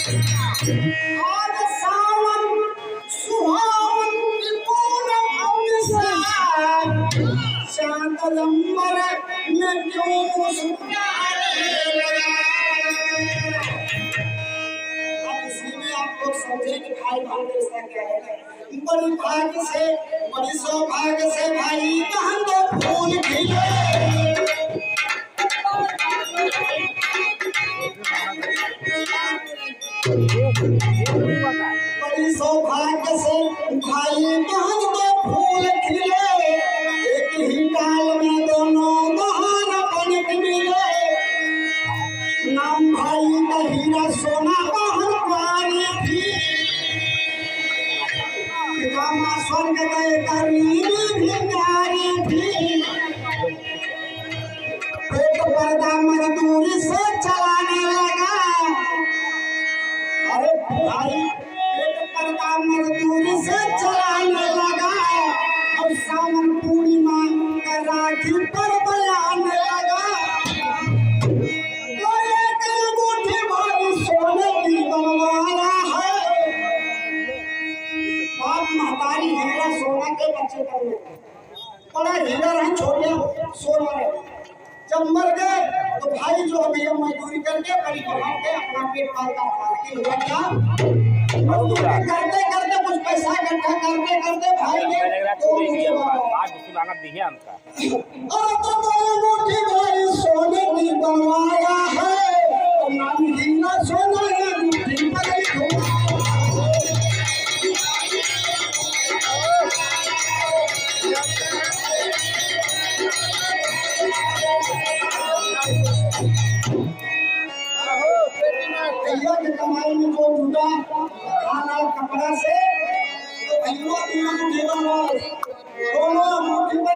आज सावन सुहावन त्रिपुर अवसाद शांतलंबर में क्यों मुस्कुराने लगा। अब इसलिए आप लोग समझे कि भाई भाई रिश्ता क्या है। बड़ी भाग्य से बड़ी सौभाग्य से भाई बहन दो फूल खिले। बड़ी सौभाग्य से भाई बहन दो फूल खिले। एक ही डाल में दोनों बहन बन के मिले। नाम भाई का हीरा सोना बहन प्यारी थी। पितामा स्वर्ग गए करीबी भी प्यारी थी। पेट पर्दा मजदूरी से चलाने लगा। अरे भाई पेट पर्दा मजदूरी से चलाने लगा। अब सावन पूर्णिमा का राखी पर बयाने लगा। तो एक अंगूठी भाई सोने की बनवाया है। बाप महतारी हीरा सोना के बच्चे कर लेते बड़ा हीरा रहे छोटे सोना रहे। जब मर गए तो भाई जो भैया मजदूरी करके बड़ी कमा के अपना पेट पालता था। करते करते कुछ पैसा इकट्ठा करते करते भाई ने भाई सोने की बनवाया है। नाम हीरा सोना की कमाई में जो जुटा खाना कपड़ा से तो भैया दोनों